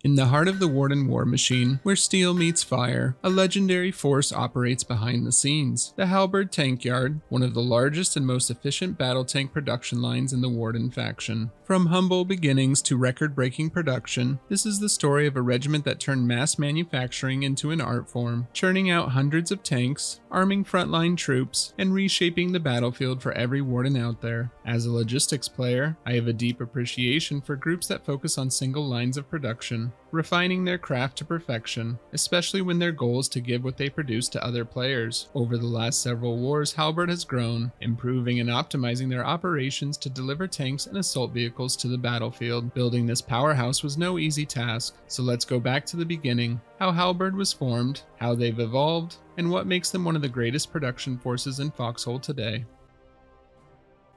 In the heart of the Warden war machine, where steel meets fire, a legendary force operates behind the scenes. The Halberd tank yard, one of the largest and most efficient battle tank production lines in the Warden faction. From humble beginnings to record-breaking production, this is the story of a regiment that turned mass manufacturing into an art form, churning out hundreds of tanks, arming frontline troops, and reshaping the battlefield for every Warden out there. As a logistics player, I have a deep appreciation for groups that focus on single lines of production, refining their craft to perfection, especially when their goal is to give what they produce to other players. Over the last several wars, Halberd has grown, improving and optimizing their operations to deliver tanks and assault vehicles to the battlefield. Building this powerhouse was no easy task, so let's go back to the beginning, how Halberd was formed, how they've evolved, and what makes them one of the greatest production forces in Foxhole today.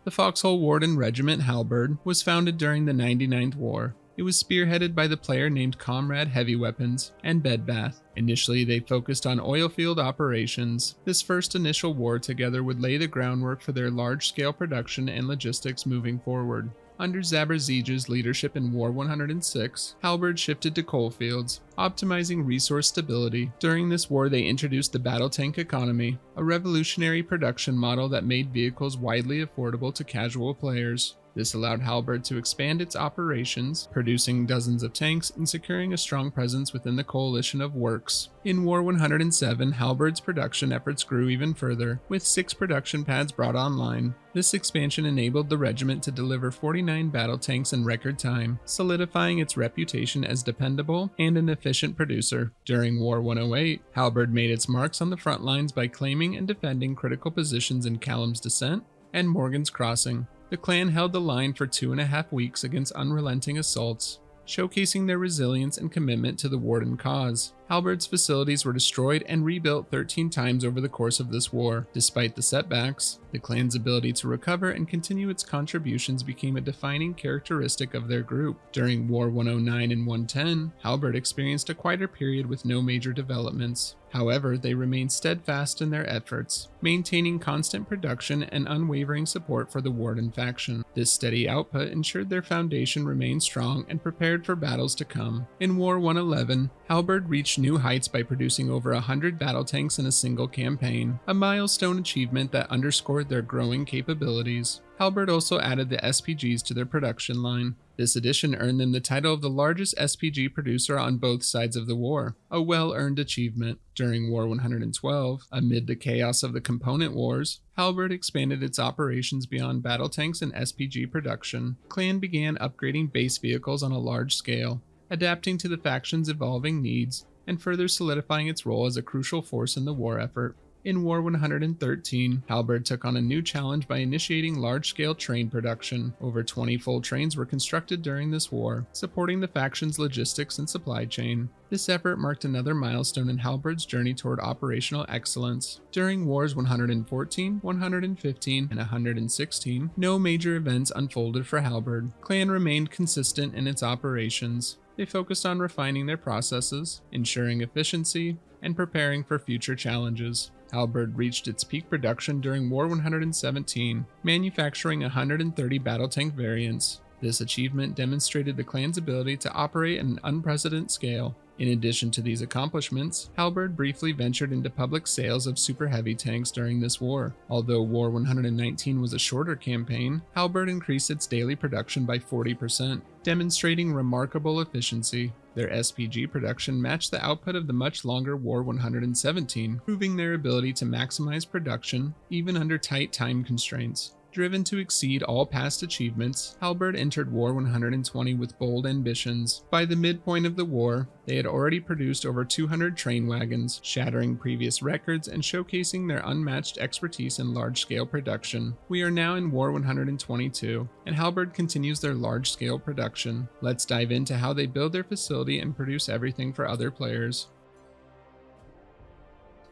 The Foxhole Warden Regiment Halberd was founded during the 99th War. It was spearheaded by the player named Comrade Heavy Weapons and Bedbath. Initially, they focused on oilfield operations. This first initial war together would lay the groundwork for their large-scale production and logistics moving forward. Under Zabrzege's leadership in War 106, Halberd shifted to coalfields, optimizing resource stability. During this war, they introduced the battle tank economy, a revolutionary production model that made vehicles widely affordable to casual players. This allowed Halberd to expand its operations, producing dozens of tanks and securing a strong presence within the coalition of works. In War 107, Halberd's production efforts grew even further, with 6 production pads brought online. This expansion enabled the regiment to deliver 49 battle tanks in record time, solidifying its reputation as dependable and an efficient producer. During War 108, Halberd made its marks on the front lines by claiming and defending critical positions in Callum's Descent and Morgan's Crossing. The clan held the line for 2.5 weeks against unrelenting assaults, showcasing their resilience and commitment to the Warden cause. Halberd's facilities were destroyed and rebuilt 13 times over the course of this war. Despite the setbacks, the clan's ability to recover and continue its contributions became a defining characteristic of their group. During War 109 and 110, Halberd experienced a quieter period with no major developments. However, they remained steadfast in their efforts, maintaining constant production and unwavering support for the Warden faction. This steady output ensured their foundation remained strong and prepared for battles to come. In War 111, Halberd reached new heights by producing over 100 battle tanks in a single campaign, a milestone achievement that underscored their growing capabilities. Halberd also added the SPGs to their production line. This addition earned them the title of the largest SPG producer on both sides of the war, a well-earned achievement. During War 112, amid the chaos of the component wars, Halberd expanded its operations beyond battle tanks and SPG production. Clan began upgrading base vehicles on a large scale, adapting to the faction's evolving needs, and further solidifying its role as a crucial force in the war effort. In War 113, Halberd took on a new challenge by initiating large-scale train production. Over 20 full trains were constructed during this war, supporting the faction's logistics and supply chain. This effort marked another milestone in Halberd's journey toward operational excellence. During Wars 114, 115, and 116, no major events unfolded for Halberd. Clan remained consistent in its operations. They focused on refining their processes, ensuring efficiency, and preparing for future challenges. Halberd reached its peak production during War 117, manufacturing 130 battle tank variants. This achievement demonstrated the clan's ability to operate at an unprecedented scale. In addition to these accomplishments, Halberd briefly ventured into public sales of super heavy tanks during this war. Although War 119 was a shorter campaign, Halberd increased its daily production by 40%, demonstrating remarkable efficiency. Their SPG production matched the output of the much longer War 117, proving their ability to maximize production even under tight time constraints. Driven to exceed all past achievements, Halberd entered War 120 with bold ambitions. By the midpoint of the war, they had already produced over 200 train wagons, shattering previous records and showcasing their unmatched expertise in large-scale production. We are now in War 122, and Halberd continues their large-scale production. Let's dive into how they build their facility and produce everything for other players.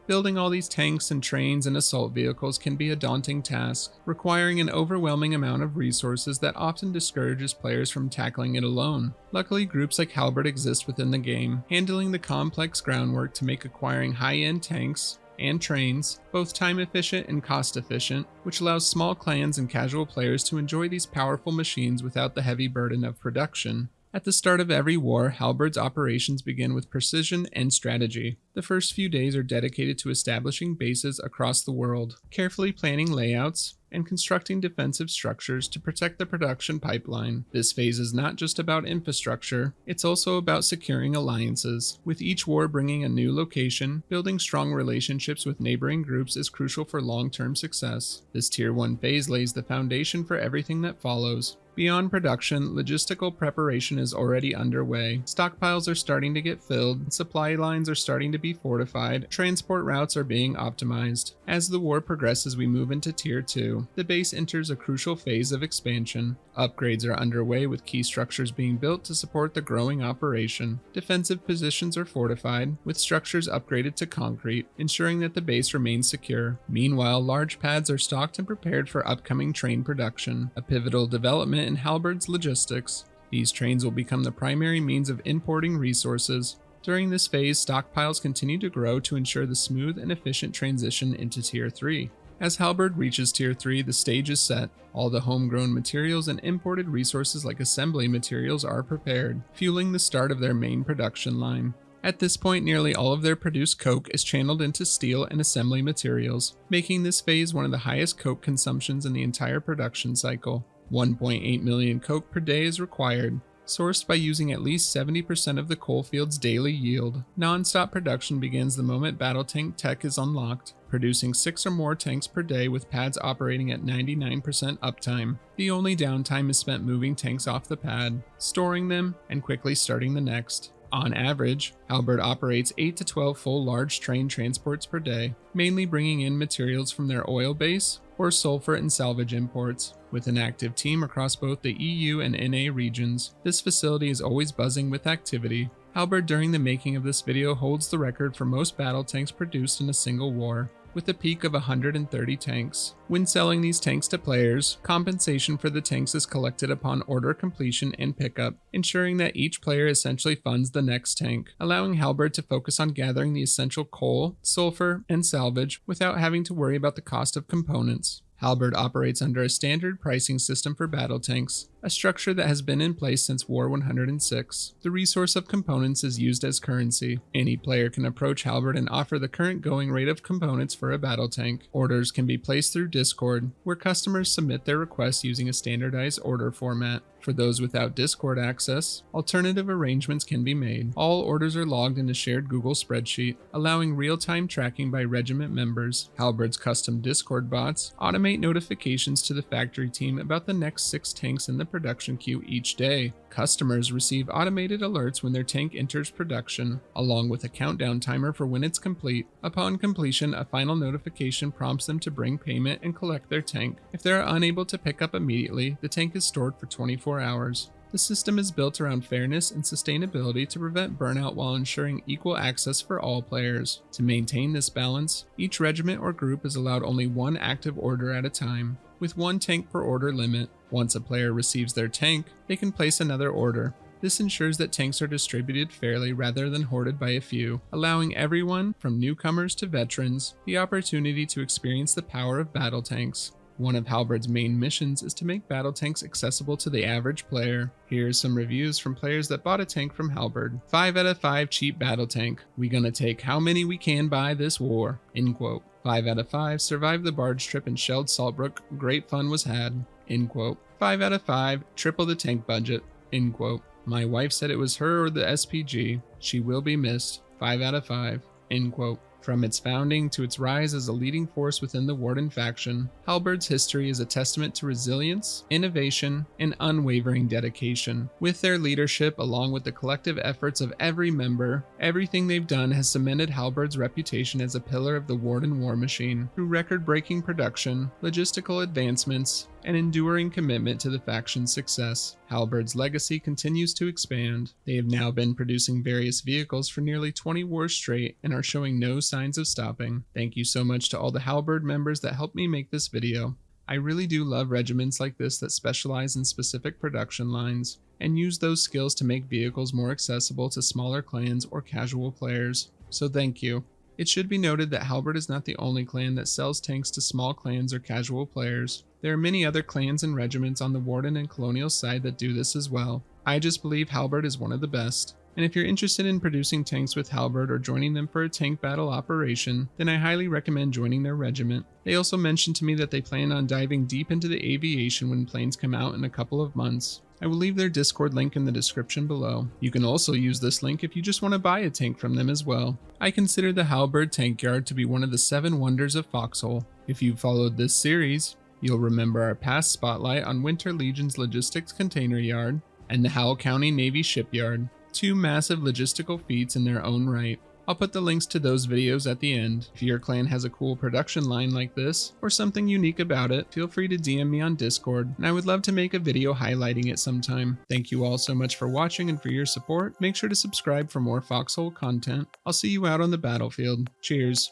Building all these tanks and trains and assault vehicles can be a daunting task, requiring an overwhelming amount of resources that often discourages players from tackling it alone. Luckily, groups like Halberd exist within the game, handling the complex groundwork to make acquiring high-end tanks and trains both time efficient and cost efficient, which allows small clans and casual players to enjoy these powerful machines without the heavy burden of production. At the start of every war, Halberd's operations begin with precision and strategy. The first few days are dedicated to establishing bases across the world, carefully planning layouts, and constructing defensive structures to protect the production pipeline. This phase is not just about infrastructure, it's also about securing alliances. With each war bringing a new location, building strong relationships with neighboring groups is crucial for long-term success. This Tier 1 phase lays the foundation for everything that follows. Beyond production, logistical preparation is already underway. Stockpiles are starting to get filled, supply lines are starting to be fortified, transport routes are being optimized. As the war progresses, we move into Tier 2. The base enters a crucial phase of expansion. Upgrades are underway with key structures being built to support the growing operation. Defensive positions are fortified, with structures upgraded to concrete, ensuring that the base remains secure. Meanwhile, large pads are stocked and prepared for upcoming train production, a pivotal development in Halberd's logistics. These trains will become the primary means of importing resources. During this phase, stockpiles continue to grow to ensure the smooth and efficient transition into Tier 3. As Halberd reaches Tier 3, the stage is set. All the homegrown materials and imported resources like assembly materials are prepared, fueling the start of their main production line. At this point, nearly all of their produced coke is channeled into steel and assembly materials, making this phase one of the highest coke consumptions in the entire production cycle. 1.8 million coke per day is required, sourced by using at least 70% of the coalfield's daily yield. Non-stop production begins the moment battle tank tech is unlocked, producing 6 or more tanks per day with pads operating at 99% uptime. The only downtime is spent moving tanks off the pad, storing them, and quickly starting the next. On average, Halberd operates 8 to 12 full large train transports per day, mainly bringing in materials from their oil base or sulfur and salvage imports. With an active team across both the EU and NA regions, this facility is always buzzing with activity. Halberd during the making of this video holds the record for most battle tanks produced in a single war, with a peak of 130 tanks. When selling these tanks to players, compensation for the tanks is collected upon order completion and pickup, ensuring that each player essentially funds the next tank, allowing Halberd to focus on gathering the essential coal, sulfur, and salvage without having to worry about the cost of components. Halberd operates under a standard pricing system for battle tanks, a structure that has been in place since War 106. The resource of components is used as currency. Any player can approach Halberd and offer the current going rate of components for a battle tank. Orders can be placed through Discord, where customers submit their requests using a standardized order format. For those without Discord access, alternative arrangements can be made. All orders are logged in a shared Google spreadsheet, allowing real-time tracking by regiment members. Halberd's custom Discord bots automate notifications to the factory team about the next 6 tanks in the production queue each day. Customers receive automated alerts when their tank enters production, along with a countdown timer for when it's complete. Upon completion, a final notification prompts them to bring payment and collect their tank. If they are unable to pick up immediately, the tank is stored for 24 hours. The system is built around fairness and sustainability to prevent burnout while ensuring equal access for all players. To maintain this balance, each regiment or group is allowed only one active order at a time, with 1 tank per order limit. Once a player receives their tank, they can place another order. This ensures that tanks are distributed fairly rather than hoarded by a few, allowing everyone, from newcomers to veterans, the opportunity to experience the power of battle tanks. One of Halberd's main missions is to make battle tanks accessible to the average player. Here's some reviews from players that bought a tank from Halberd. 5 out of 5 cheap battle tank. We gonna take how many we can buy this war. End quote. 5 out of 5 survived the barge trip and shelled Saltbrook. Great fun was had. End quote. 5 out of 5 triple the tank budget. End quote. My wife said it was her or the SPG. She will be missed. 5 out of 5. End quote. From its founding to its rise as a leading force within the Warden faction, Halberd's history is a testament to resilience, innovation, and unwavering dedication. With their leadership, along with the collective efforts of every member, everything they've done has cemented Halberd's reputation as a pillar of the Warden war machine. Through record-breaking production, logistical advancements, and enduring commitment to the faction's success, Halberd's legacy continues to expand. They have now been producing various vehicles for nearly 20 wars straight and are showing no signs of stopping. Thank you so much to all the Halberd members that helped me make this video. I really do love regiments like this that specialize in specific production lines and use those skills to make vehicles more accessible to smaller clans or casual players. So thank you. It should be noted that Halberd is not the only clan that sells tanks to small clans or casual players. There are many other clans and regiments on the Warden and Colonial side that do this as well. I just believe Halberd is one of the best. And if you're interested in producing tanks with Halberd or joining them for a tank battle operation, then I highly recommend joining their regiment. They also mentioned to me that they plan on diving deep into the aviation when planes come out in a couple of months. I will leave their Discord link in the description below. You can also use this link if you just want to buy a tank from them as well. I consider the Halberd tank yard to be one of the 7 wonders of Foxhole. If you've followed this series, you'll remember our past spotlight on Winter Legion's Logistics Container Yard and the Howell County Navy Shipyard. 2 massive logistical feats in their own right. I'll put the links to those videos at the end. If your clan has a cool production line like this, or something unique about it, feel free to DM me on Discord, and I would love to make a video highlighting it sometime. Thank you all so much for watching and for your support. Make sure to subscribe for more Foxhole content. I'll see you out on the battlefield. Cheers.